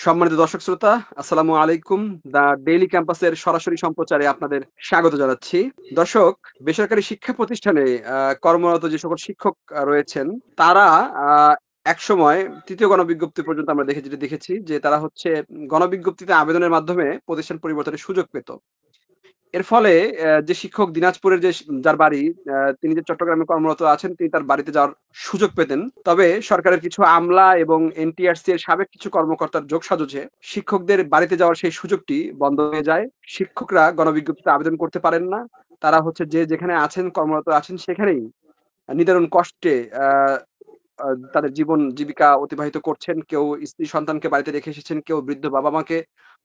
সম্মানিত দর্শক শ্রোতা, আসসালামু আলাইকুম। দ্য ডেইলি ক্যাম্পাসের সরাসরি সম্প্রচারে আপনাদের স্বাগত জানাচ্ছি। দর্শক, বেসরকারি শিক্ষা প্রতিষ্ঠানে কর্মরত যে সকল শিক্ষক রয়েছেন, তারা আ একসময় ৩য় গণবিজ্ঞপ্তি পর্যন্ত আমরা দেখেছি যে তারা হচ্ছে গণবিজ্ঞপ্তিতে আবেদনের মাধ্যমে প্রতিষ্ঠান পরিবর্তনের সুযোগ পেত। এর ফলে যে শিক্ষক দিনাজপুরের যার বাড়ি, তিনি যে চট্টগ্রামে কর্মরত আছেন, তিনি তার বাড়িতে যাওয়ার সুযোগ পেতেন। তবে সরকারের কিছু আমলা এবং এনটিআরসি এর সাবেক কিছু কর্মকর্তার যোগসাজশে শিক্ষকদের বাড়িতে যাওয়ার সেই সুযোগটি বন্ধ হয়ে যায়। শিক্ষকরা গণবিজ্ঞপ্তিতে আবেদন করতে পারেন না। তারা হচ্ছে যে যেখানে আছেন, কর্মরত আছেন সেখানেই নিদারুণ কষ্টে আ আ তাদের জীবন জীবিকা অতিবাহিত করছেন। কেউ স্ত্রী সন্তানকে বাড়িতে রেখে এসেছেন, কেউ বৃদ্ধ বাবা-মাকে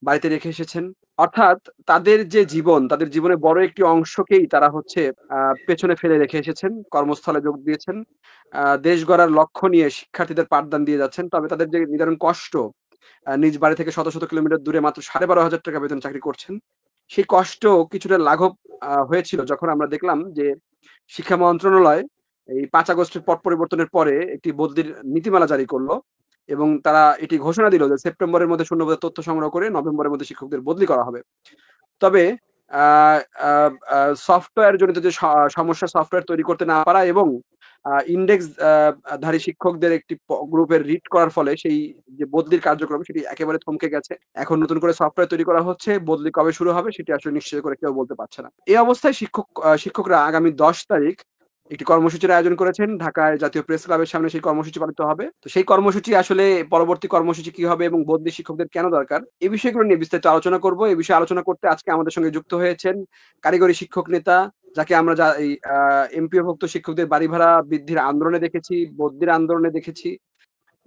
বাড়িতে রেখে এসেছেন। অর্থাৎ তাদের যে জীবন, তাদের জীবনের বড় একটি অংশকেই তারা হচ্ছে আ পেছনে ফেলে রেখে এসেছেন। কর্মস্থলে যোগ দিয়েছেন। দেশ গড়ার লক্ষ্য নিয়ে শিক্ষার্থীদের পাঠদান দিয়ে যাচ্ছেন। তবে তাদের যে নিদারুণ কষ্ট, নিজ বাড়ি থেকে শত, শত কিলোমিটার দূরে মাত্র ৳১২,৫০০ বেতনে চাকরি করছেন। সেই কষ্ট কিছুটা লাঘব হয়েছিল যখন আমরা দেখলাম যে শিক্ষা মন্ত্রণালয় এই ৫ আগস্টের পট পরিবর্তনের পরে একটি বদলির নীতিমালা জারি করল এবং তারা এটি ঘোষণা দিল যে সেপ্টেম্বরের মধ্যে শূন্যপদের তথ্য সংগ্রহ করে নভেম্বরের মধ্যে শিক্ষকদের বদলি করা হবে। তবে আ আ আ সফটওয়্যার জনিত যে সমস্যা, সফটওয়্যার তৈরি করতে না পারা এবং ইনডেক্স ধারী শিক্ষকদের একটি গ্রুপের রিট করার ফলে সেই যে বদলির কার্যক্রম সেটি একেবারে থমকে গেছে। এখন নতুন করে সফটওয়্যার তৈরি করা হচ্ছে। বদলি কবে শুরু হবে সেটি আসলে নিশ্চিত করে কেউ বলতে পারছে না। এই অবস্থায় শিক্ষকরা আগামী ১০ তারিখ একটি কর্মসূচির আয়োজন করেছেন। ঢাকায় জাতীয় প্রেস ক্লাবের সামনে সেই কর্মসূচি পালিত হবে। তো সেই কর্মসূচি আসলে পরবর্তী কর্মসূচি কি হবে এবং বদলি শিক্ষকদের কেন দরকার? এই বিষয়গুলো নিয়ে বিস্তারিত আলোচনা করব। এই বিষয়ে আলোচনা করতে আজকে আমাদের সঙ্গে যুক্ত হয়েছেন কারিগরি শিক্ষক নেতা, যাকে আমরা এই এমপিওভুক্ত শিক্ষকদের বাড়ি ভাড়া বৃদ্ধির আন্দোলনে দেখেছি, বদলির আন্দোলনে দেখেছি।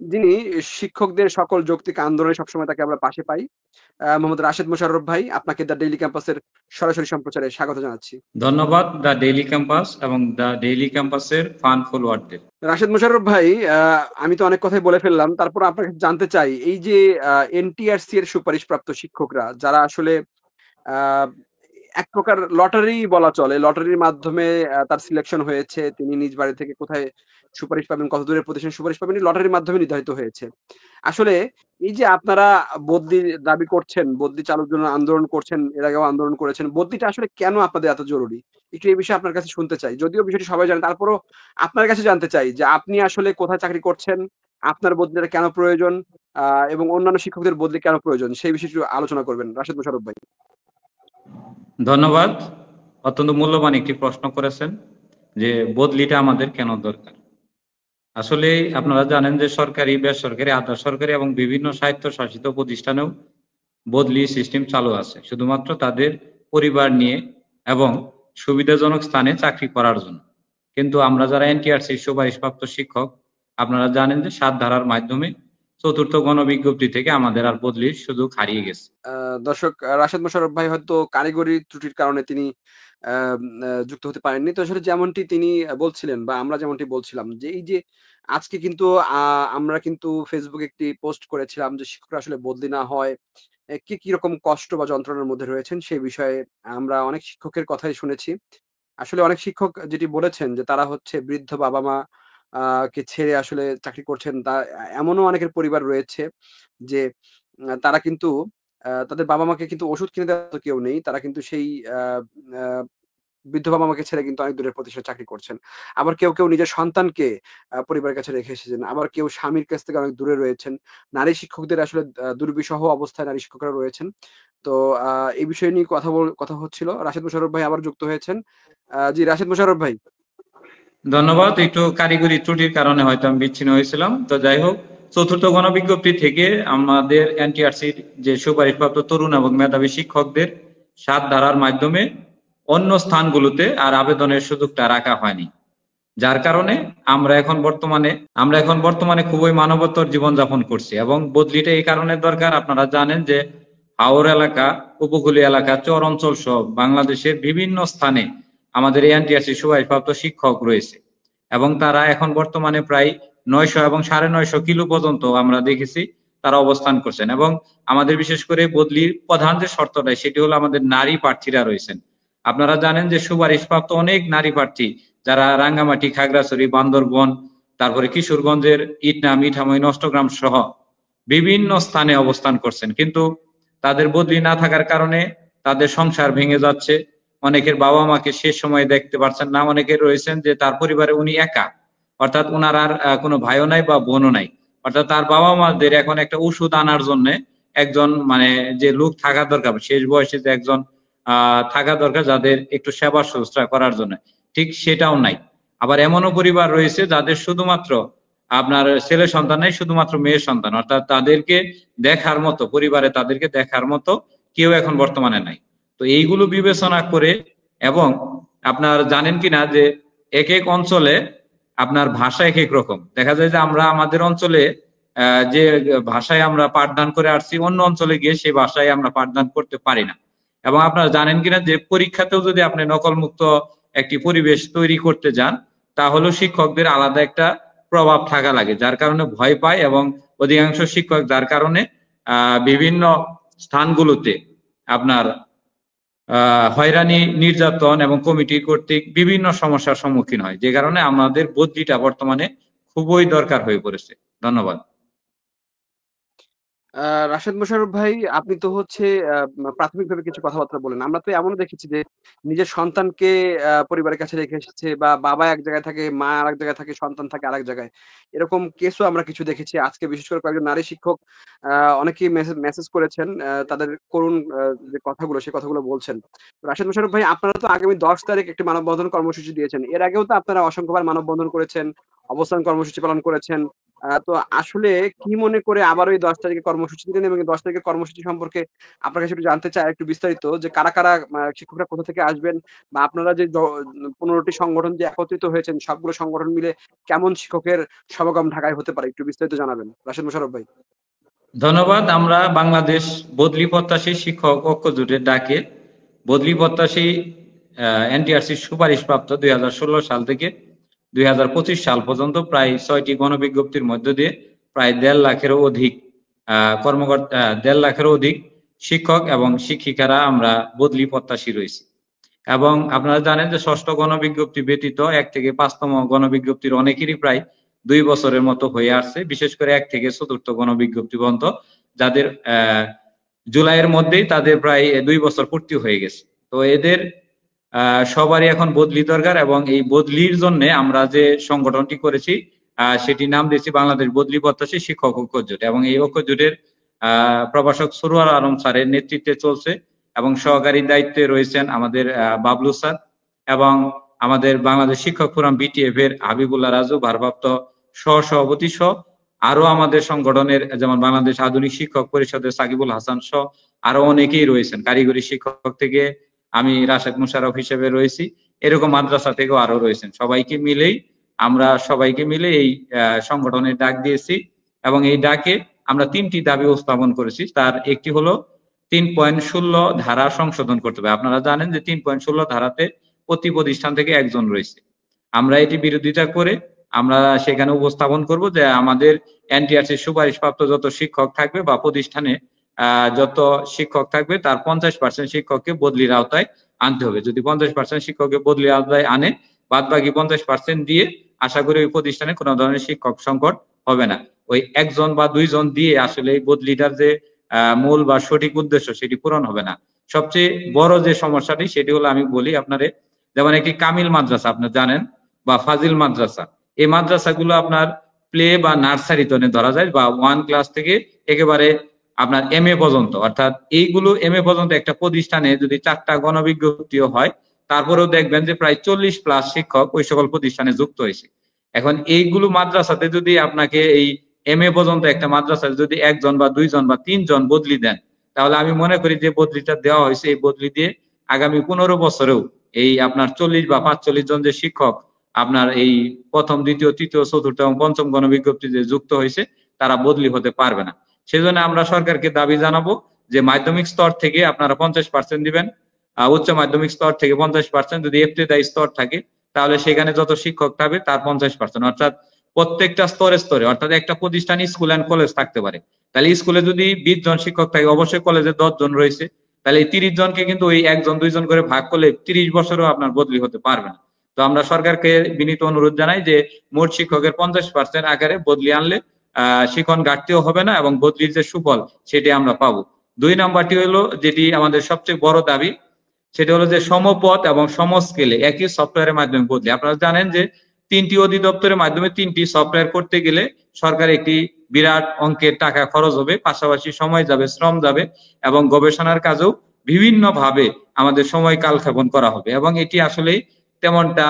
যিনি শিক্ষকদের সকল যৌক্তিক আন্দোলনে সবসময় তাকে আমরা পাশে পাই। মোহাম্মদ রাশেদ মোশাররফ ভাই, আপনাকে দ্য ডেইলি ক্যাম্পাসের সরাসরি সম্প্রচারে স্বাগত জানাচ্ছি। ধন্যবাদ দ্য ডেইলি ক্যাম্পাস এবং দ্য ডেইলি ক্যাম্পাসের ফান ফলোয়ারদের। রাশেদ মোশাররফ ভাই, আমি তো অনেক কথাই বলে ফেললাম। তারপর আপনার কাছে জানতে চাই, এই যে এনটিআরসি এর সুপারিশপ্রাপ্ত শিক্ষকরা যারা আসলে আ এক প্রকার লটারি বলা চলে। লটারির মাধ্যমে তার সিলেকশন হয়েছে। তিনি নিজ বাড়ি থেকে কোথায় সুপারিশ পাবেন, কত দূরের প্রতিষ্ঠানে সুপারিশ পাবেন, এই লটারির মাধ্যমে নির্ধারিত হয়েছে। আসলে এই যে আপনারা বদলির দাবি করছেন, বদলি চালুর জন্য আন্দোলন করছেন, এর আগেও আন্দোলন করেছেন। বদলিটা আসলে কেন আপনাদের এত জরুরি? একটু এই বিষয়ে আপনার কাছে শুনতে চাই। যদিও বিষয়টি সবাই জানে, তারপরেও আপনার কাছে জানতে চাই যে আপনি আসলে কোথায় চাকরি করছেন? আপনার বদলিটা কেন প্রয়োজন? আ এবং অন্যান্য শিক্ষকদের বদলি কেন প্রয়োজন? সেই বিষয়ে একটু আলোচনা করবেন রাশেদ মোশাররফ ভাই। ধন্যবাদ। অত্যন্ত মূল্যবান একটি প্রশ্ন করেছেন যে বদলিটা আমাদের কেন দরকার। আসলে আপনারা জানেন যে সরকারি, বেসরকারি, আধা সরকারি এবং বিভিন্ন স্বায়ত্তশাসিত প্রতিষ্ঠানেও বদলি সিস্টেম চালু আছে, শুধুমাত্র তাদের পরিবার নিয়ে এবং সুবিধাজনক স্থানে চাকরি করার জন্য। কিন্তু আমরা যারা এনটিআরসি সুপারিশপ্রাপ্ত শিক্ষক, আপনারা জানেন যে ৭ ধারার মাধ্যমে চতুর্থ গণবিজ্ঞপ্তি থেকে আমাদের আর বদলির সুযোগ হারিয়ে গেছে। দর্শক, রাশেদ মোশাররফ ভাই হয়তো কারিগরি ত্রুটির কারণে তিনি যুক্ত হতে পারেননি। তো আসলে যেমনটি তিনি বলছিলেন বা আমরা যেমনটি বলছিলাম যে এই যে আজকে কিন্তু আ আমরা কিন্তু ফেসবুকে একটি পোস্ট করেছিলাম যে শিক্ষকরা আসলে বদলি না হয় কিরকম কষ্ট বা যন্ত্রণার মধ্যে রয়েছেন সেই বিষয়ে আমরা অনেক শিক্ষকের কথাই শুনেছি। আসলে অনেক শিক্ষক যেটি বলেছেন যে তারা হচ্ছে বৃদ্ধ বাবা-মা কে ছেড়ে আসলে চাকরি করছেন। এমনও অনেকের পরিবার রয়েছে যে তারা কিন্তু তাদের বাবা-মাকে কিন্তু ওষুধ কিনে দেওয়ার মতো কেউ নেই। তারা কিন্তু সেই আ আ বৃদ্ধ বাবা-মাকে ছেড়ে কিন্তু অনেক দূরের প্রতিষ্ঠানে চাকরি করছেন। আবার কেউ নিজের সন্তানকে পরিবারের কাছে রেখে এসেছেন। আবার কেউ স্বামীর কাছ থেকে অনেক দূরে রয়েছেন। নারী শিক্ষকদের আসলে দুর্বিষহ অবস্থায় নারী শিক্ষকরা রয়েছেন। তো আ এই বিষয় নিয়ে কথা হচ্ছিল। রাশেদ মোশাররফ ভাই আবার যুক্ত হয়েছেন। জি, রাশেদ মোশাররফ ভাই। ধন্যবাদ। একটু কারিগরি ত্রুটির কারণে হয়তো আমি বিচ্ছিন্ন হয়েছিলাম। তো যাই হোক, চতুর্থ গণবিজ্ঞপ্তি থেকে আমাদের এনটিআরসির যে সুপারিশপ্রাপ্ত তরুণ এবং মেধাবী শিক্ষকদের ৭ ধারার মাধ্যমে অন্য স্থানগুলোতে আর আবেদনের সুযোগটা রাখা হয়নি। যার কারণে আমরা এখন বর্তমানে খুবই মানবতর জীবনযাপন করছি এবং বদলিটা এই কারণে দরকার। আপনারা জানেন যে হাওর এলাকা, উপকূলীয় এলাকা, চর অঞ্চল সহ বাংলাদেশের বিভিন্ন স্থানে আমাদের এই এনটিআরসি সুপারিশপ্রাপ্ত শিক্ষক রয়েছে এবং তারা এখন বর্তমানে প্রায় ৯০০ এবং ৯৫০ কিলো পর্যন্ত আমরা দেখেছি তারা অবস্থান করছেন। এবং আমাদের বিশেষ করে বদলির প্রধান যে শর্তটা সেটি হলো আমাদের নারী প্রার্থীরা রয়েছেন। আপনারা জানেন যে সুপারিশপ্রাপ্ত অনেক নারী প্রার্থী যারা রাঙ্গামাটি, খাগড়াছড়ি, বান্দরবন, তারপরে কিশোরগঞ্জের ইটনা, মিঠামই, নষ্টগ্রাম সহ বিভিন্ন স্থানে অবস্থান করছেন, কিন্তু তাদের বদলি না থাকার কারণে তাদের সংসার ভেঙে যাচ্ছে। অনেকের বাবা মাকে শেষ সময় দেখতে পারছেন না, অনেকের রয়েছেন যে তার পরিবারে উনি একা, অর্থাৎ ওনার আর কোনো ভাইও নাই বা বোনও নাই, অর্থাৎ তার বাবা মাদের এখন একটা ওষুধ আনার জন্য একজন মানে যে লোক থাকা দরকার, শেষ বয়সে যে একজন থাকা দরকার যাদের একটু সেবা শুশ্রূষা করার জন্য, ঠিক সেটাও নাই। আবার এমনও পরিবার রয়েছে যাদের শুধুমাত্র আপনার ছেলে সন্তান নেই, শুধুমাত্র মেয়ের সন্তান, অর্থাৎ তাদেরকে দেখার মতো, পরিবারে তাদেরকে দেখার মতো কেউ এখন বর্তমানে নাই। তো এইগুলো বিবেচনা করে, এবং আপনার জানেন কিনা যে এক এক অঞ্চলে আপনার ভাষা এক এক রকম, দেখা যায় যে আমরা আমাদের অঞ্চলে যে ভাষায় আমরা পাঠদান করে আসছি, অন্য অঞ্চলে গিয়ে সেই ভাষায় আমরা পাঠদান করতে পারি না। এবং আপনারা জানেন কিনা যে পরীক্ষাতেও যদি আপনি নকল মুক্ত একটি পরিবেশ তৈরি করতে যান, তাহলে শিক্ষকদের আলাদা একটা প্রভাব থাকা লাগে, যার কারণে ভয় পায়, এবং অধিকাংশ শিক্ষক যার কারণে বিভিন্ন স্থানগুলোতে আপনার হয়রানি, নির্যাতন এবং কমিটি কর্তৃক বিভিন্ন সমস্যার সম্মুখীন হয়, যে কারণে আমাদের বদলিটা বর্তমানে খুবই দরকার হয়ে পড়েছে। ধন্যবাদ। রাশেদ মোশাররফ ভাই, আপনি তো হচ্ছে প্রাথমিকভাবে কিছু কথাবার্তা বললেন। আমরা তো এমনও দেখেছি যে নিজের সন্তানকে পরিবারের কাছে রেখে এসেছে, বা বাবা এক জায়গায় থাকে, মা আরেক জায়গায় থাকে, সন্তান থাকে আরেক জায়গায়। এরকম কেসও আমরা কিছু দেখেছি। আজকে বিশেষ করে কয়েকজন নারী শিক্ষক অনেকেই মেসেজ করেছেন, তাদের করুণ যে কথাগুলো, সে কথাগুলো বলছেন। রাশেদ মোশাররফ ভাই, আপনারা তো আগামী ১০ তারিখ একটি মানববন্ধন কর্মসূচি দিয়েছেন। এর আগেও তো আপনারা অসংখ্যবার মানববন্ধন করেছেন, অবস্থান কর্মসূচি পালন করেছেন। তো আসলে কি মনে করে আবার ওই ১০ তারিখে কর্মসূচি দিলেন, এবং ১০ তারিখের কর্মসূচি সম্পর্কে আপনার কাছে একটু জানতে চাই একটু বিস্তারিত, যে কারা কারা শিক্ষকরা কোথা থেকে আসবেন, বা আপনারা যে ১৫টি সংগঠন যে একত্রিত হয়েছেন, সবগুলো সংগঠন মিলে কেমন শিক্ষকের সমাগম ঢাকায় হতে পারে, একটু বিস্তারিত জানাবেন রাশেদ মোশাররফ ভাই। ধন্যবাদ। আমরা বাংলাদেশ বদলি প্রত্যাশী শিক্ষক ঐক্য জোটের ডাকে বদলি প্রত্যাশী এনটিআরসির সুপারিশপ্রাপ্ত ২০১৬ সাল থেকে ২০২৫ সাল পর্যন্ত প্রায় ৬টি গণবিজ্ঞপ্তির মধ্য দিয়ে প্রায় ১.৫ লাখেরও অধিক কর্মকর্তা, ১.৫ লাখেরও অধিক শিক্ষক এবং শিক্ষিকারা আমরা বদলি প্রত্যাশী রয়েছি। এবং আপনারা জানেন যে ষষ্ঠ গণবিজ্ঞপ্তি ব্যতীত ১ থেকে ৫তম গণবিজ্ঞপ্তির অনেকেরই প্রায় ২ বছরের মতো হয়ে আসছে, বিশেষ করে ১ থেকে ৪র্থ গণবিজ্ঞপ্তি পর্যন্ত যাদের জুলাইয়ের মধ্যেই তাদের প্রায় ২ বছর পূর্তি হয়ে গেছে। তো এদের সবারই এখন বদলি দরকার, এবং এই বদলির জন্য আমরা যে সংগঠনটি করেছি সেটির নাম দিয়েছি বাংলাদেশ বদলি প্রত্যাশী শিক্ষক ঐক্য জোট, এবং এই ঐক্য জোটের প্রভাষক সরোয়ার আলম স্যারের নেতৃত্বে চলছে, এবং সহকারী দায়িত্বে রয়েছেন আমাদের বাবলু স্যার, এবং আমাদের বাংলাদেশ শিক্ষক ফোরাম বিটিএফ এর হাবিবুল্লাহ রাজু ভারপ্রাপ্ত সহসভাপতি সহ আরো আমাদের সংগঠনের যেমন বাংলাদেশ আধুনিক শিক্ষক পরিষদের সাকিবুল হাসান সহ আরো অনেকেই রয়েছেন। কারিগরি শিক্ষক থেকে আমি রাশেদ মোশাররফ হিসেবে রয়েছি, এরকম মাদ্রাসা থেকেও আরো রয়েছেন। আমরা সবাইকে মিলে এই সংগঠনের ডাক দিয়েছি, এবং এই ডাকে আমরা ৩টি দাবি উপস্থাপন করেছি। তার একটি হলো ৩.১৬ ধারা সংশোধন করতে হবে। আপনারা জানেন যে ৩.১৬ ধারাতে প্রতি প্রতিষ্ঠান থেকে একজন রয়েছে। আমরা এটি বিরোধিতা করে আমরা সেখানে উপস্থাপন করব যে আমাদের এনটিআরসির সুপারিশপ্রাপ্ত যত শিক্ষক থাকবে বা প্রতিষ্ঠানে যত শিক্ষক থাকবে তার 50% শিক্ষককে বদলির আওতায় আনতে হবে। যদি 50% শিক্ষককে বদলির আওতায় আনে, বাদ বাকি 50% দিয়ে আশা করি ওই প্রতিষ্ঠানে কোনো ধরনের শিক্ষক সংকট হবে না। ওই একজন বা দুইজন দিয়ে আসলে এই বদলিটার যে মূল বা সঠিক উদ্দেশ্য সেটি পূরণ হবে না। সবচেয়ে বড় যে সমস্যাটি সেটি হলো, আমি বলি আপনারে, যেমন একটি কামিল মাদ্রাসা আপনি জানেন বা ফাজিল মাদ্রাসা, এই মাদ্রাসাগুলো আপনার প্লে বা নার্সারি তনে ধরা যায়, বা 1 ক্লাস থেকে একেবারে আপনার MA পর্যন্ত, অর্থাৎ এইগুলো MA পর্যন্ত একটা প্রতিষ্ঠানে যদি 4টা গণবিজ্ঞপ্তিও হয়, তারপরেও দেখবেন যে প্রায় 40+ শিক্ষক ওই সকল প্রতিষ্ঠানে যুক্ত হয়েছে। এখন এইগুলো মাদ্রাসাতে যদি আপনাকে এই MA পর্যন্ত একটা মাদ্রাসায় যদি একজন বা দুইজন বা তিনজন বদলি দেন, তাহলে আমি মনে করি যে বদলিটা দেওয়া হয়েছে, এই বদলি দিয়ে আগামী 15 বছরেও এই আপনার 40 বা 45 জন যে শিক্ষক আপনার এই প্রথম, দ্বিতীয়, তৃতীয়, চতুর্থ এবং পঞ্চম গণবিজ্ঞপ্তিতে যুক্ত হয়েছে তারা বদলি হতে পারবে না। সেজন্য আমরা সরকারকে দাবি জানাবো যে মাধ্যমিক স্তর থেকে আপনারা 50% দিবেন, উচ্চ মাধ্যমিক স্তর থেকে 50%, যদি ইবতেদায়ী স্তর থাকে তাহলে সেখানে যত শিক্ষক থাকবে তার 50%, অর্থাৎ প্রত্যেকটা স্তরে স্তরে, অর্থাৎ একটা প্রতিষ্ঠান স্কুল অ্যান্ড কলেজ থাকতে পারে, তাহলে স্কুলে যদি 20 জন শিক্ষক থাকে, অবশ্যই কলেজে 10 জন রয়েছে, তাহলে এই 30 জনকে কিন্তু ওই একজন দুইজন করে ভাগ করলে 30 বছরও আপনার বদলি হতে পারবে না। তো আমরা সরকারকে বিনীত অনুরোধ জানাই যে মোট শিক্ষকের 50% আকারে বদলি আনলে শিখন ঘাটতিও হবে না এবং বদলির যে সুফল সেটি আমরা পাবো। 2 নম্বরটি হলো যেটি আমাদের সবচেয়ে বড় দাবি, সেটা হলো যে সমপদ এবং সমস্কেলে একই সফটওয়্যারের মাধ্যমে বদলি। আপনারা জানেন যে 3টি অধিদপ্তরের মাধ্যমে 3টি সফটওয়্যার করতে গেলে সরকার একটি বিরাট অঙ্কের টাকা খরচ হবে, পাশাপাশি সময় যাবে, শ্রম যাবে এবং গবেষণার কাজেও বিভিন্ন ভাবে আমাদের সময় কালক্ষেপণ করা হবে এবং এটি আসলে তেমনটা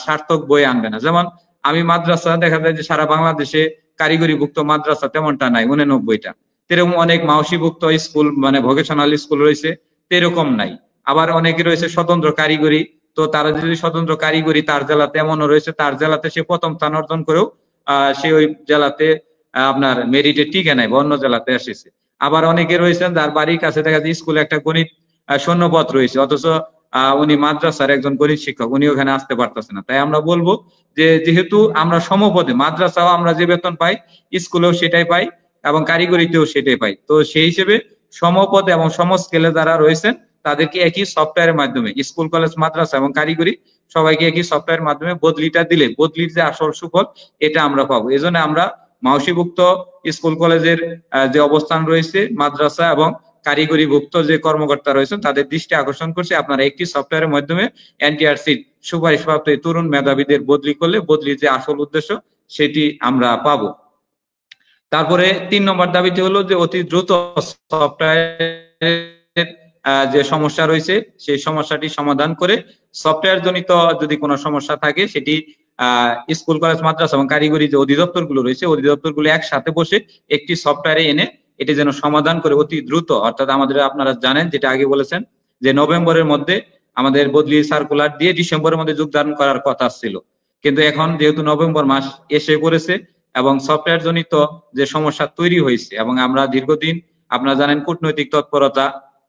সার্থক বয়ে আনবে না। যেমন আমি মাদ্রাসা, দেখা যায় যে সারা বাংলাদেশে কারিগরিভুক্ত মাদ্রাসা তেমনটা নাই 89টা, এরকম অনেক মাওসিভুক্ত স্কুল মানে ভোকেশনাল স্কুল রয়েছে, এরকম নাই। আবার অনেকে রয়েছে স্বতন্ত্র কারিগরি, তো তারা যদি স্বতন্ত্র কারিগরি তার জেলাতে এমনও রয়েছে, তার জেলাতে সে প্রথম স্থান অর্জন করেও সে ওই জেলাতে আপনার মেরিটে টিকে নাই বা অন্য জেলাতে এসেছে। আবার অনেকে রয়েছেন যার বাড়ির কাছে দেখা যায় স্কুলে একটা গণিত শূন্যপদ রয়েছে, অথচ উনি মাদ্রাসার একজন গণিত শিক্ষক, উনি ওখানে আসতে পারতেছে না। তাই আমরা বলবো যে যেহেতু আমরা সমপদে, মাদ্রাসাও আমরা যে বেতন পাই স্কুলেও সেটাই পাই এবং কারিগরিতেও সেটাই পাই, তো সেই হিসেবে সমপদে এবং সমস্কেলে যারা রয়েছেন তাদেরকে একই সফটওয়্যারের মাধ্যমে স্কুল, কলেজ, মাদ্রাসা এবং কারিগরি সবাইকে একই সফটওয়্যারের মাধ্যমে বদলিটা দিলে বদলির যে আসল সুফল এটা আমরা পাবো। এজন্য আমরা মাওসিভুক্ত স্কুল কলেজের যে অবস্থান রয়েছে, মাদ্রাসা এবং কারিগরিভুক্ত যে কর্মকর্তা রয়েছেন তাদের দৃষ্টি আকর্ষণ করছে, আপনারা একটি সফটওয়্যারের মাধ্যমে এনটিআরসির সুপারিশপ্রাপ্ত তরুণ মেধাবীদের বদলি করলে বদলির যে আসল উদ্দেশ্য সেটি আমরা পাবো। তারপরে 3 নম্বর দাবিটি হলো যে অতি দ্রুত সফটওয়্যারের যে সমস্যা রয়েছে সেই সমস্যাটি সমাধান করে সফটওয়্যার জনিত যদি কোনো সমস্যা থাকে সেটি স্কুল, কলেজ, মাদ্রাসা এবং কারিগরি যে অধিদপ্তর গুলো রয়েছে অধিদপ্তর গুলো একসাথে বসে একটি সফটওয়্যারে এনে এটি যেন সমাধান করে অতি দ্রুত, অর্থাৎ আমাদের আপনারা জানেন যেটা আগে বলেছেন যে নভেম্বরের মধ্যে আমাদের বদলি সার্কুলার দিয়ে ডিসেম্বরের মধ্যে যোগদান করার কথা ছিল, কিন্তু এখন যেহেতু নভেম্বর মাস এসে পড়েছে এবং সফটওয়্যার জনিত যে সমস্যা তৈরি হয়েছে এবং আমরা দীর্ঘদিন আপনারা জানেন কূটনৈতিক তৎপরতা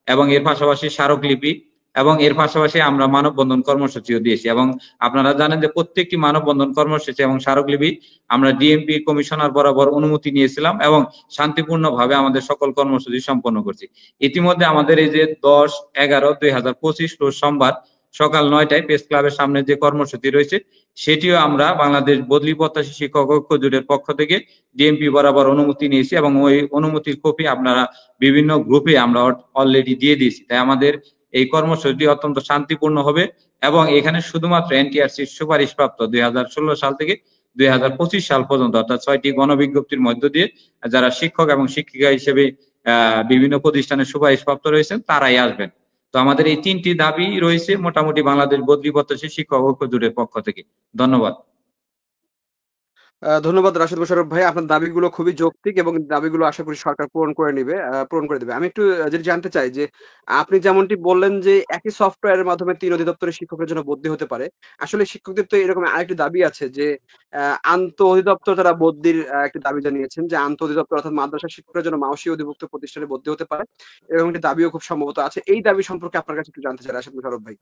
এবং এর পাশাপাশি স্মারকলিপি এবং এর পাশাপাশি আমরা মানববন্ধন কর্মসূচিও দিয়েছি এবং আপনারা জানেন যে প্রত্যেকটি মানববন্ধন কর্মসূচি এবং স্মারকলিপি আমরা ডিএমপি কমিশনার বরাবর অনুমতি নিয়েছিলাম এবং শান্তিপূর্ণভাবে আমাদের সকল কর্মসূচি সম্পন্ন করছি। ইতিমধ্যে আমাদের এই যে 10/11/2025 রোজ সোমবার সকাল 9টায় প্রেস ক্লাবের সামনে যে কর্মসূচি রয়েছে সেটিও আমরা বাংলাদেশ বদলি প্রত্যাশী শিক্ষক ঐক্য জোটের পক্ষ থেকে ডিএমপি বরাবর অনুমতি নিয়েছি এবং ওই অনুমতির কপি আপনারা বিভিন্ন গ্রুপে আমরা অলরেডি দিয়ে দিয়েছি। তাই আমাদের এই কর্মসূচি অত্যন্ত শান্তিপূর্ণ হবে এবং এখানে শুধুমাত্র এনটিআরসির সুপারিশপ্রাপ্ত 2016 সাল থেকে 2025 সাল পর্যন্ত অর্থাৎ 6টি গণবিজ্ঞপ্তির মধ্য দিয়ে যারা শিক্ষক এবং শিক্ষিকা হিসেবে বিভিন্ন প্রতিষ্ঠানে সুপারিশপ্রাপ্ত রয়েছেন তারাই আসবেন। তো আমাদের এই 3টি দাবি রয়েছে মোটামুটি বাংলাদেশ বদলি প্রত্যাশী শিক্ষক ঐক্য জোটের পক্ষ থেকে। ধন্যবাদ। ধন্যবাদ রাশেদ মোশাররফ ভাই, আপনার দাবিগুলো খুবই যৌক্তিক এবং দাবিগুলো আশা করি সরকার পূরণ করে দেবে। আমি একটু যেটা জানতে চাই যে আপনি যেমনটি বললেন যে একই সফটওয়্যারের মাধ্যমে 3 অধিদপ্তরের শিক্ষকের জন্য বদলি হতে পারে। আসলে শিক্ষকদের তো এরকম আরেকটি দাবি আছে যে আন্তঃ অধিদপ্তর তারা বদলির একটি দাবি জানিয়েছেন যে আন্তঃ অধিদপ্তর অর্থাৎ মাদ্রাসা শিক্ষকরা যেন মাওসি অধিভুক্ত প্রতিষ্ঠানে বদলি হতে পারে, এরকম একটি দাবিও খুব সম্ভবত আছে। এই দাবি সম্পর্কে আপনার কাছে একটু জানতে চাই রাশেদ মোশাররফ ভাই।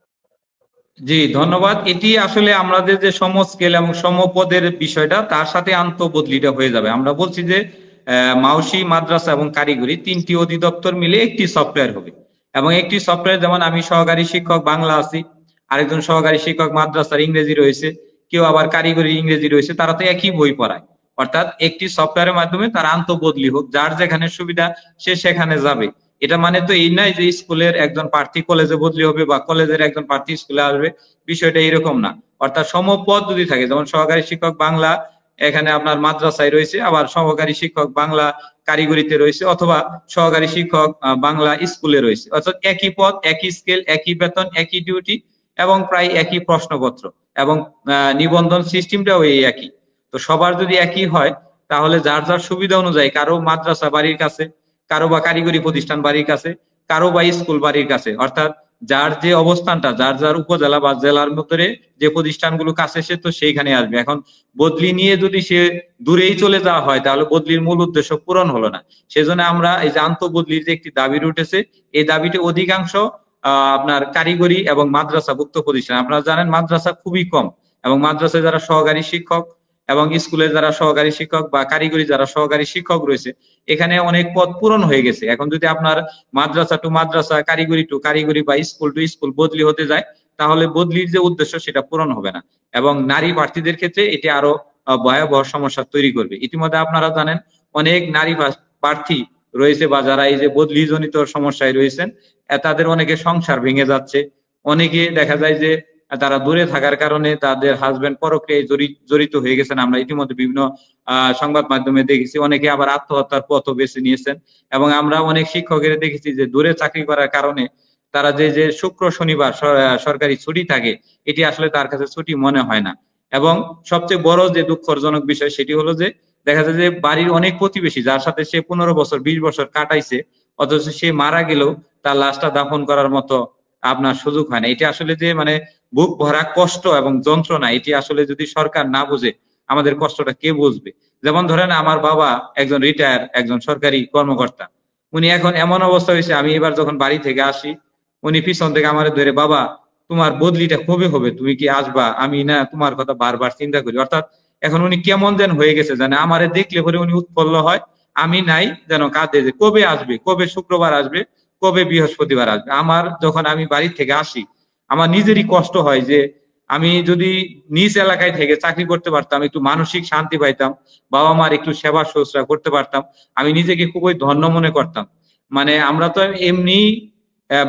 জি ধন্যবাদ। এটি আসলে আমাদের যে সমস্কেল এবং সমপদের বিষয়টা তার সাথে আন্তঃবদলিটা হয়ে যাবে। আমরা বলছি যে মাওসি, মাদ্রাসা এবং কারিগরি 3টি অধিদপ্তর মিলে একটি সফটওয়্যার হবে এবং একটি সফটওয়্যার যেমন আমি সহকারী শিক্ষক বাংলা আছি, আরেকজন সহকারী শিক্ষক মাদ্রাসার ইংরেজি রয়েছে, কেউ আবার কারিগরি ইংরেজি রয়েছে, তারা তো একই বই পড়ায়, অর্থাৎ একটি সফটওয়্যারের মাধ্যমে তার আন্তঃবদলি হোক, যার যেখানে সুবিধা সে সেখানে যাবে। এটা মানে তো এই নয় যে স্কুলের একজন প্রার্থী কলেজে বদলি হবে বা কলেজের একজন প্রার্থী স্কুলে আসবে, বিষয়টা এরকম না। অর্থাৎ সমপদ যদি থাকে, যেমন সহকারী শিক্ষক বাংলা এখানে আপনার মাদ্রাসায় রয়েছে, আবার সহকারী শিক্ষক বাংলা কারিগরিতে রয়েছে, অথবা সহকারী শিক্ষক বাংলা স্কুলে রয়েছে, অর্থাৎ একই পদ, একই স্কেল, একই বেতন, একই ডিউটি এবং প্রায় একই প্রশ্নপত্র এবং নিবন্ধন সিস্টেমটাও এই একই। তো সবার যদি একই হয় তাহলে যার যার সুবিধা অনুযায়ী, কারো মাদ্রাসা বাড়ির কাছে, কারো বা কারিগরি প্রতিষ্ঠান বাড়ির কাছে, কারো বা স্কুল বাড়ির কাছে, অর্থাৎ যার যে অবস্থানটা, যার যার উপজেলা বা জেলার ভিতরে যে প্রতিষ্ঠানগুলো কাছে সে তো সেইখানে আসবে। এখন বদলি নিয়ে যদি সে দূরেই চলে যাওয়া হয় তাহলে বদলির মূল উদ্দেশ্য পূরণ হলো না। সেজন্য আমরা এই যে আন্তঃবদলির যে একটি দাবি উঠেছে, এই দাবিটি অধিকাংশ আপনার কারিগরি এবং মাদ্রাসা ভুক্ত প্রতিষ্ঠান, আপনারা জানেন মাদ্রাসা খুবই কম এবং মাদ্রাসায় যারা সহকারী শিক্ষক এবং স্কুলে যারা সহকারী শিক্ষক বা কারিগরি যারা সহকারী শিক্ষক রয়েছে এখানে অনেক পদ পূরণ হয়ে গেছে। এখন যদি আপনার মাদ্রাসা টু মাদ্রাসা, কারিগরি টু কারিগরি বা স্কুল টু স্কুল বদলি হতে যায় তাহলে বদলির যে উদ্দেশ্য সেটা পূরণ হবে না এবং নারী প্রার্থীদের ক্ষেত্রে এটি আরো ভয়াবহ সমস্যা তৈরি করবে। ইতিমধ্যে আপনারা জানেন অনেক নারী প্রার্থী রয়েছে বা যারা এই যে বদলিজনিত সমস্যায় রয়েছেন, তাদের অনেকে সংসার ভেঙে যাচ্ছে। অনেকে দেখা যায় যে তারা দূরে থাকার কারণে তাদের হাজবেন্ড পরক্রিয়ায় জড়িত হয়ে গেছেন। আমরা ইতিমধ্যে বিভিন্ন সংবাদ মাধ্যমে দেখেছি। অনেকে আবার আত্মহত্যার পথও বেছে নিয়েছেন এবং আমরা অনেক শিক্ষকের দেখেছি যে দূরে চাকরি করার কারণে তারা যে শুক্র শনিবার সরকারি ছুটি থাকে, এটি আসলে তার কাছে ছুটি মনে হয় না। এবং সবচেয়ে বড় যে দুঃখজনক বিষয় সেটি হলো যে দেখা যায় যে বাড়ির অনেক প্রতিবেশী যার সাথে সে 15 বছর 20 বছর কাটাইছে, অথচ সে মারা গেলেও তার লাশটা দাফন করার মতো আপনার সুযোগ হয় না। এটি আসলে যে মানে বুক ভরা কষ্ট এবং যন্ত্রণা, এটি আসলে যদি সরকার না বুঝে আমাদের কষ্টটা কে বুঝবে? যেমন ধরেন আমার বাবা একজন রিটায়ার একজন সরকারি কর্মকর্তা। উনি এখন এমন অবস্থা হয়েছে, আমি এবার যখন বাড়ি থেকে আসি উনি পিছন থেকে আমার ধরে, বাবা তোমার বদলিটা কবে হবে, তুমি কি আসবা? আমি না তোমার কথা বারবার চিন্তা করি। অর্থাৎ এখন উনি কেমন যেন হয়ে গেছে, জানে আমারে দেখলে পরে উনি উৎফুল্ল হয়, আমি নাই যেন কাঁদে যে কবে আসবে, কবে শুক্রবার আসবে, কবে বৃহস্পতিবার আসবে। আমার যখন আমি বাড়ি থেকে আসি আমার নিজেরই কষ্ট হয় যে আমি যদি নিজ এলাকায় থেকে চাকরি করতে পারতাম, একটু মানসিক শান্তি পাইতাম, বাবা মার একটু সেবা শুশ্রূষা করতে পারতাম, আমি নিজেকে খুবই ধন্য মনে করতাম। মানে আমরা তো এমনি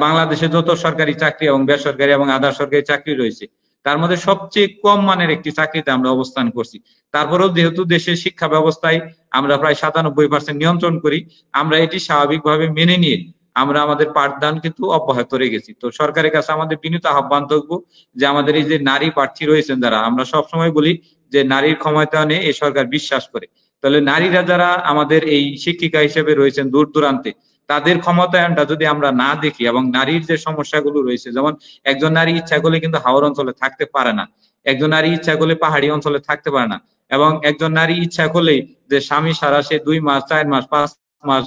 বাংলাদেশে যত সরকারি চাকরি এবং বেসরকারি এবং আধা সরকারি চাকরি রয়েছে তার মধ্যে সবচেয়ে কম মানের একটি চাকরিতে আমরা অবস্থান করছি। তারপরেও যেহেতু দেশের শিক্ষা ব্যবস্থায় আমরা প্রায় 97% নিয়ন্ত্রণ করি, আমরা এটি স্বাভাবিকভাবে মেনে নিয়ে আমরা আমাদের পাঠদান কিন্তু অব্যাহত রেখেছি। তো সরকারের কাছে আমাদের বিনীত আহ্বান থাকবো যে আমাদের এই যে নারী প্রার্থী রয়েছেন যারা, আমরা সবসময় বলি যে নারীর ক্ষমতায়নে এই সরকার বিশ্বাস করে। তাহলে নারীরা যারা আমাদের এই শিক্ষিকা হিসেবে রয়েছেন দূর দূরান্তে, তাদের ক্ষমতায়নটা যদি আমরা না দেখি এবং নারীর যে সমস্যাগুলো রয়েছে, যেমন একজন নারী ইচ্ছা করলে কিন্তু হাওর অঞ্চলে থাকতে পারে না, একজন নারী ইচ্ছা করলে পাহাড়ি অঞ্চলে থাকতে পারে না, এবং একজন নারী ইচ্ছা করলেই যে স্বামী সারা সে 2 মাস 4 মাস 5 মাস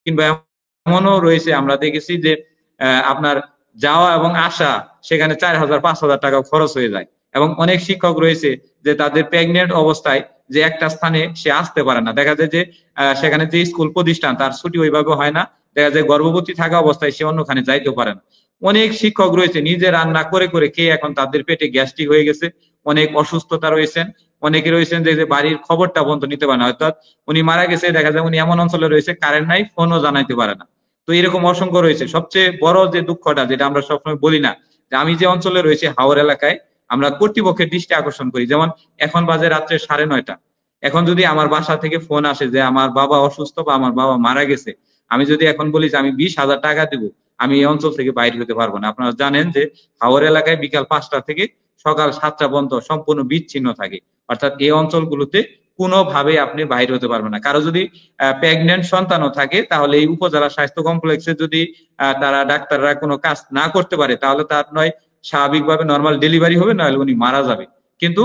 কিংবা এমনও রয়েছে আমরা দেখেছি যে আপনার যাওয়া এবং আসা সেখানে 4,000 5,000 টাকা খরচ হয়ে যায়। এবং অনেক শিক্ষক রয়েছে যে তাদের প্রেগনেন্ট অবস্থায় যে একটা স্থানে সে আসতে পারে না, দেখা যায় যে সেখানে যে স্কুল প্রতিষ্ঠান তার ছুটি ওইভাবে হয় না, দেখা যায় গর্ভবতী থাকা অবস্থায় সে অন্যখানে যাইতেও পারে না। অনেক শিক্ষক রয়েছে নিজে রান্না করে করে খেয়ে এখন তাদের পেটে গ্যাস্ট্রিক হয়ে গেছে, অনেক অসুস্থতা রয়েছেন, অনেকে রয়েছেন যে বাড়ির খবরটা পর্যন্ত নিতে পারে না। অর্থাৎ উনি মারা গেছে, দেখা যায় উনি এমন অঞ্চলে রয়েছে কারেন্ট নাই, ফোনও জানাইতে পারে না। তো এরকম অসংখ্য রয়েছে। সবচেয়ে বড় যে দুঃখটা যেটা আমরা সবসময় বলি না, যে আমি যে অঞ্চলে রয়েছে হাওর এলাকায় আমরা কর্তৃপক্ষের দৃষ্টি আকর্ষণ করি। যেমন এখন বাজে রাত্রে 9:30, এখন যদি আমার বাসা থেকে ফোন আসে যে আমার বাবা অসুস্থ বা আমার বাবা মারা গেছে, আমি যদি এখন বলি যে আমি 20,000 টাকা দিব, আমি এই অঞ্চল থেকে বাইরে হতে পারবো না। আপনারা জানেন যে হাওর এলাকায় বিকাল 5টা থেকে সকাল 7টা পর্যন্ত সম্পূর্ণ বিচ্ছিন্ন থাকে। অর্থাৎ এই অঞ্চলগুলোতে কোনোভাবে আপনি বাইরে হতে পারবেন না। কারো যদি প্রেগনেন্ট সন্তানও থাকে তাহলে এই উপজেলা স্বাস্থ্য কমপ্লেক্সে যদি তারা ডাক্তাররা কোনো কাজ না করতে পারে তাহলে তার নয় স্বাভাবিকভাবে নর্মাল ডেলিভারি হবে, নইলে উনি মারা যাবে। কিন্তু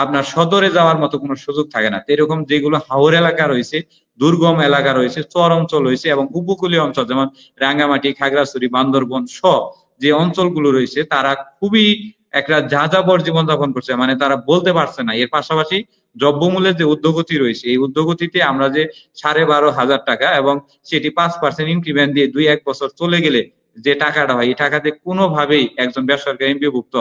আপনার সদরে যাওয়ার মতো কোনো সুযোগ থাকে না। তো এরকম যেগুলো হাওর এলাকা রয়েছে, দুর্গম এলাকা রয়েছে, চর অঞ্চল রয়েছে এবং উপকূলীয় অঞ্চল যেমন রাঙ্গামাটি, খাগড়াছড়ি, বান্দরবন সহ যে অঞ্চলগুলো রয়েছে তারা খুবই একটা যাযাবর জীবনযাপন করছে, মানে তারা বলতে পারছে না। এর পাশাপাশি দ্রব্যমূল্যের যে ঊর্ধ্বগতি রয়েছে, এই ঊর্ধ্বগতিতে আমরা যে 12,500 টাকা এবং সেটি 5% ইনক্রিমেন্ট দিয়ে 2-1 বছর চলে গেলে যে টাকাটা হয়, এই টাকাতে কোনোভাবেই একজন বেসরকারি এমপিওভুক্ত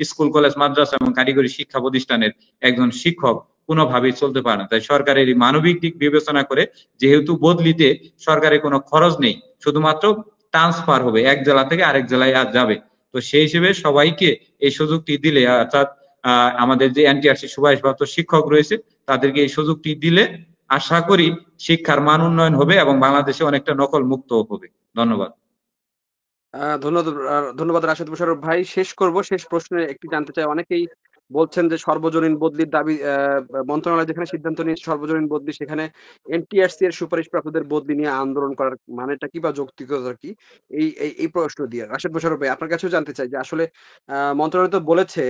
স্কুল কলেজ মাদ্রাসা এবং কারিগরি শিক্ষা প্রতিষ্ঠানের একজন শিক্ষক কোনোভাবেই চলতে পারে না। তাই সরকারের এই মানবিক দিক বিবেচনা করে, যেহেতু বদলিতে সরকারের কোনো খরচ নেই, শুধুমাত্র ট্রান্সফার হবে, এক জেলা থেকে আরেক জেলায় আর যাবে, তো সেই হিসেবে সবাইকে এই সুযোগটি দিলে, অর্থাৎ আমাদের যে এনটিআরসি সুপারিশপ্রাপ্ত শিক্ষক রয়েছে তাদেরকে এই সুযোগটি দিলে আশা করি শিক্ষার মান উন্নয়ন হবে এবং বাংলাদেশে অনেকটা নকল মুক্ত হবে। ধন্যবাদ। ধন্যবাদ। ধন্যবাদ রাশেদ মোশাররফ ভাই। শেষ প্রশ্নে একটি জানতে চাই। অনেকেই বলছেন যে সর্বজনীন বদলির দাবি, মন্ত্রণালয় যেখানে সিদ্ধান্ত নিয়েছে সর্বজনীন বদলি, সেখানে এনটিআরসি এর সুপারিশপ্রাপ্তদের বদলি নিয়ে আন্দোলন করার মানেটা কি বা যৌক্তিকতা কি? এই প্রশ্ন দিয়ে রাশেদ মোশাররফ ভাই আপনার কাছেও জানতে চাই যে আসলে মন্ত্রণালয় তো বলেছে,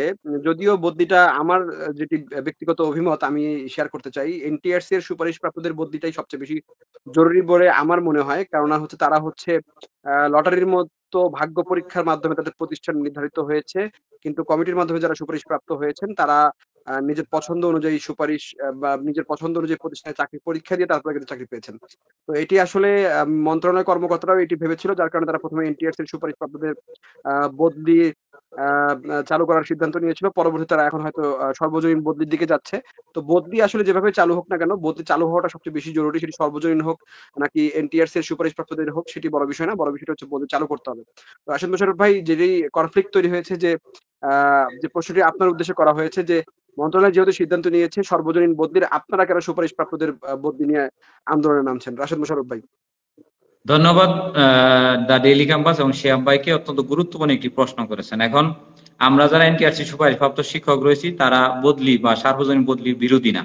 যদিও বদলিটা আমার যেটি ব্যক্তিগত অভিমত আমি শেয়ার করতে চাই, এনটিআরসি এর সুপারিশপ্রাপ্তদের বদলিটাই সবচেয়ে বেশি জরুরি বলে আমার মনে হয়। কেননা হচ্ছে তারা হচ্ছে লটারির মতো ভাগ্য পরীক্ষার মাধ্যমে তাদের প্রতিষ্ঠান নির্ধারিত হয়েছে। কিন্তু কমিটির মাধ্যমে যারা সুপারিশপ্রাপ্ত হয়েছেন তারা নিজের পছন্দ অনুযায়ী সুপারিশ বা নিজের পছন্দ অনুযায়ী প্রতিষ্ঠানে চাকরি পরীক্ষা দিয়ে তারপরে কিন্তু চাকরি পেয়েছেন। তো এটি আসলে মন্ত্রণালয় কর্মকর্তারাও এটি ভেবেছিল, যার কারণে তারা প্রথমে এনটিআরসির সুপারিশপ্রাপ্তদের বদলি চালু করার সিদ্ধান্ত নিয়েছিল। পরবর্তীতে তারা এখন হয়তো সর্বজনীন বদলির দিকে যাচ্ছে। তো বদলি আসলে যেভাবে চালু হোক না কেন, বদলি চালু হওয়াটা সবচেয়ে বেশি জরুরি। সেটি সর্বজনীন হোক নাকি এনটিআরসি এর সুপারিশপ্রাপ্তদের হোক, সেটি বড় বিষয় না। বড় বিষয়টা হচ্ছে বদলি চালু করতে হবে। তো রাশেদ মোশাররফ ভাই, যেই কনফ্লিক্ট তৈরি হয়েছে, যে প্রশ্নটি আপনার উদ্দেশ্যে করা হয়েছে যে মন্ত্রণালয় যেহেতু সিদ্ধান্ত নিয়েছে সর্বজনীন বদলির, আপনারা কেন সুপারিশপ্রাপ্তদের বদলি নিয়ে আন্দোলনে নামছেন? রাশেদ মোশাররফ ভাই। ধন্যবাদ দা ডেইলি ক্যাম্পাস এবং শিহাব ভাইকে, অত্যন্ত গুরুত্বপূর্ণ একটি প্রশ্ন করেছেন। এখন আমরা যারা এনটিআরসি সুপারিশপ্রাপ্ত শিক্ষক রয়েছি তারা বদলি বা সার্বজনীন বদলির বিরোধী না।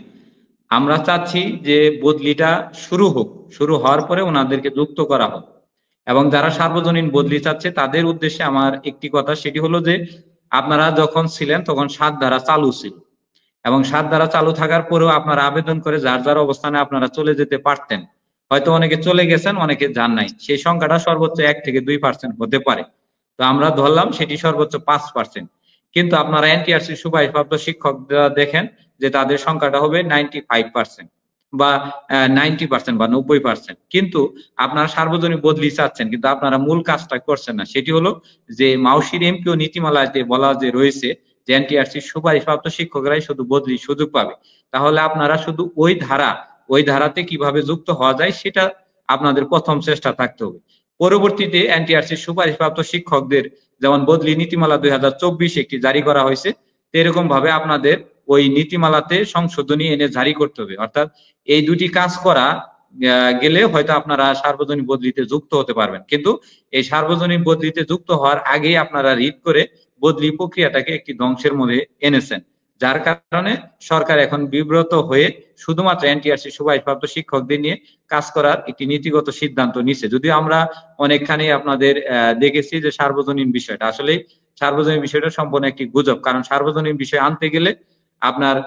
আমরা চাচ্ছি যে বদলিটা শুরু হোক, শুরু হওয়ার পরে ওনাদেরকে যুক্ত করা হোক। এবং যারা সার্বজনীন বদলি চাচ্ছে তাদের উদ্দেশ্যে আমার একটি কথা, সেটি হলো যে আপনারা যখন ছিলেন তখন 7 ধারা চালু ছিল এবং 7 ধারা চালু থাকার পরেও আপনারা আবেদন করে যার যার অবস্থানে আপনারা চলে যেতে পারতেন। হয়তো অনেকে চলে গেছেন, অনেকে যান নাই। সেই সংখ্যাটা সর্বোচ্চ 1 থেকে 2% হতে পারে। তো আমরা ধরলাম সেটি সর্বোচ্চ 5%। কিন্তু আপনারা এনটিআরসি সুপারিশপ্রাপ্ত শিক্ষকরা দেখেন যে তাদের সংখ্যাটা হবে 95% বা 90% বা 90%। কিন্তু আপনারা সার্বজনীন বদলি চাচ্ছেন, কিন্তু আপনারা মূল কাজটা করছেন না। সেটি হলো যে মাউশির এমপিও নীতিমালাতে বলা যে রয়েছে যে এনটিআরসি সুপারিশপ্রাপ্ত শিক্ষকরাই শুধু বদলির সুযোগ পাবে। তাহলে আপনারা শুধু ওই ধারাতে কিভাবে যুক্ত হওয়া যায় সেটা আপনাদের প্রথম চেষ্টা থাকতে হবে। পরবর্তীতে এনটিআরসি সুপারিশপ্রাপ্ত শিক্ষকদের যেমন বদলি নীতিমালা 2024 একটি জারি করা হয়েছে, এরকম ভাবে আপনাদের ওই নীতিমালাতে সংশোধনী এনে জারি করতে হবে। অর্থাৎ এই দুটি কাজ করা গেলে হয়তো আপনারা সার্বজনীন বদলিতে যুক্ত হতে পারবেন। কিন্তু এই সার্বজনীন বদলিতে যুক্ত হওয়ার আগেই আপনারা রিট করে বদলি প্রক্রিয়াটাকে একটি ধ্বংসের মধ্যে এনেছেন, যার কারণে সরকার এখন বিব্রত হয়ে শুধুমাত্র এনটিআরসি সুপারিশপ্রাপ্ত শিক্ষকদের নিয়ে কাজ করার একটি নীতিগত সিদ্ধান্ত নিচ্ছে। যদিও আমরা অনেকখানি আপনাদের দেখেছি যে সার্বজনীন বিষয়টা আসলে সার্বজনীন বিষয়টা সম্পূর্ণ একটি গুজব। কারণ সার্বজনীন বিষয় আনতে গেলে আপনার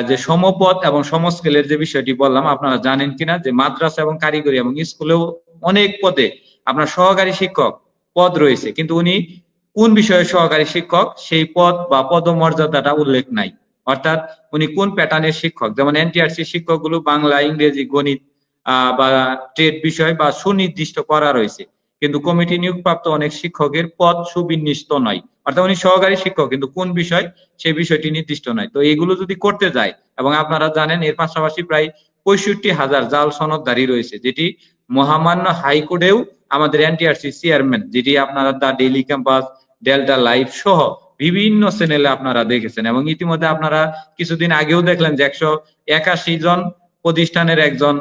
যে সমপদ এবং সমস্কেলের যে বিষয়টি বললাম, আপনারা জানেন কিনা যে মাদ্রাসা এবং কারিগরি এবং স্কুলেও অনেক পদে আপনার সহকারী শিক্ষক পদ রয়েছে, কিন্তু উনি কোন বিষয়ে সহকারী শিক্ষক সেই পদ বা পদমর্যাদাটা উল্লেখ নাই। অর্থাৎ উনি কোন প্যাটার্নের শিক্ষক, যেমন এনটিআরসি শিক্ষকগুলো বাংলা, ইংরেজি, গণিত বা ট্রেড বিষয় বা সুনির্দিষ্ট করা রয়েছে, কিন্তু কমিটি নিয়োগপ্রাপ্ত অনেক শিক্ষকের পদ সুবিন্যস্ত নয়। অর্থাৎ উনি সহকারী শিক্ষক কিন্তু কোন বিষয় সেই বিষয়টি নির্দিষ্ট নয়। তো এগুলো যদি করতে যায়, এবং আপনারা জানেন এর পাশাপাশি প্রায় 65,000 জাল সনদধারী রয়েছে, যেটি মহামান্য হাইকোর্টেও আমাদের এনটিআরসি চেয়ারম্যান, যেটি আপনারা দা ডেইলি ক্যাম্পাস, ডেল্টা লাইভ সহ বিভিন্ন চ্যানেলে আপনারা দেখেছেন। এবং ইতিমধ্যে আপনারা কিছুদিন আগেও দেখলেন যে 181 জন প্রতিষ্ঠানের একজন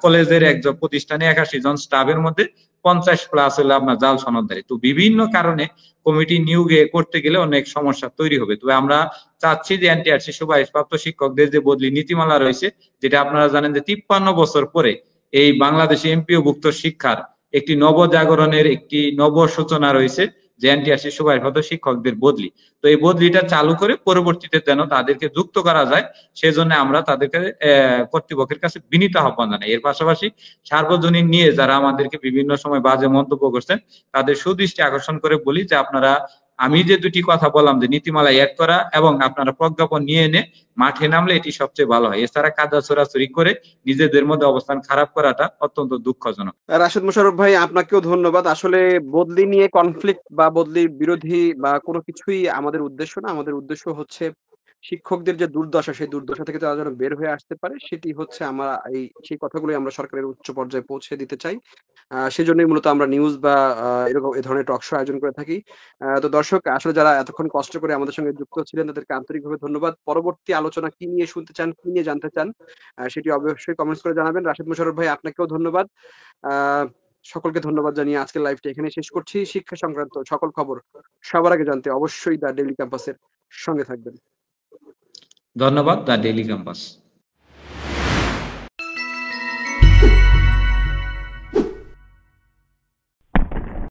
কলেজের একজন প্রতিষ্ঠানে 81 জন স্টাফের মধ্যে 50+ হলে আপনার জাল সনদধারী। তো বিভিন্ন কারণে কমিটি নিয়োগে করতে গেলে অনেক সমস্যা তৈরি হবে। তবে আমরা চাচ্ছি যে এনটিআরসি সুপারিশপ্রাপ্ত শিক্ষকদের যে বদলি নীতিমালা রয়েছে, যেটা আপনারা জানেন যে 53 বছর পরে এই বাংলাদেশে এমপিওভুক্ত শিক্ষার একটি নবজাগরণের একটি নব সূচনা রয়েছে, যে এনটিআরসি সুপারিশপ্রাপ্ত শিক্ষকদের বদলি। তো এই বদলিটা চালু করে পরবর্তীতে যেন তাদেরকে যুক্ত করা যায়, সেজন্য আমরা তাদেরকে কর্তৃপক্ষের কাছে বিনীত আহ্বান জানাই। এর পাশাপাশি সার্বজনীন নিয়ে যারা আমাদেরকে বিভিন্ন সময় বাজে মন্তব্য করছেন তাদের সুদৃষ্টি আকর্ষণ করে বলি যে আপনারা, আমি যে দুটি কথা বললাম যে নীতিমালা অ্যাড করা এবং আপনারা প্রজ্ঞাপন নিয়ে এনে মাঠে নামলে এটি সবচেয়ে ভালো হয়। এছাড়া কাদা ছোড়াছুরি করে নিজেদের মধ্যে অবস্থান খারাপ করাটা অত্যন্ত দুঃখজনক। রাশেদ মোশাররফ ভাই, আপনাকেও ধন্যবাদ। আসলে বদলি নিয়ে কনফ্লিক্ট বা বদলির বিরোধী বা কোনো কিছুই আমাদের উদ্দেশ্য না। আমাদের উদ্দেশ্য হচ্ছে শিক্ষকদের যে দুর্দশা, সেই দুর্দশা থেকে তারা যেন বের হয়ে আসতে পারে। সেটি হচ্ছে সেই কথাগুলোই আমরা সরকারের উচ্চ পর্যায়ে পৌঁছে দিতে চাই। সেজন্যই মূলত আমরা নিউজ বা এরকম এ ধরনের টক শো আয়োজন করে থাকি। তো দর্শক, আসলে যারা এতক্ষণ কষ্ট করে আমাদের সঙ্গে যুক্ত ছিলেন তাদেরকে আন্তরিকভাবে ধন্যবাদ। পরবর্তী আলোচনা কি নিয়ে শুনতে চান, কি নিয়ে জানতে চান, সেটি অবশ্যই কমেন্টস করে জানাবেন। রাশেদ মোশাররফ ভাই, আপনাকেও ধন্যবাদ। সকলকে ধন্যবাদ জানিয়ে আজকের লাইভটা এখানে শেষ করছি। শিক্ষা সংক্রান্ত সকল খবর সবার আগে জানতে অবশ্যই দা ডেইলি ক্যাম্পাসের সঙ্গে থাকবেন। ধন্যবাদ দা ডেইলি ক্যাম্পাস।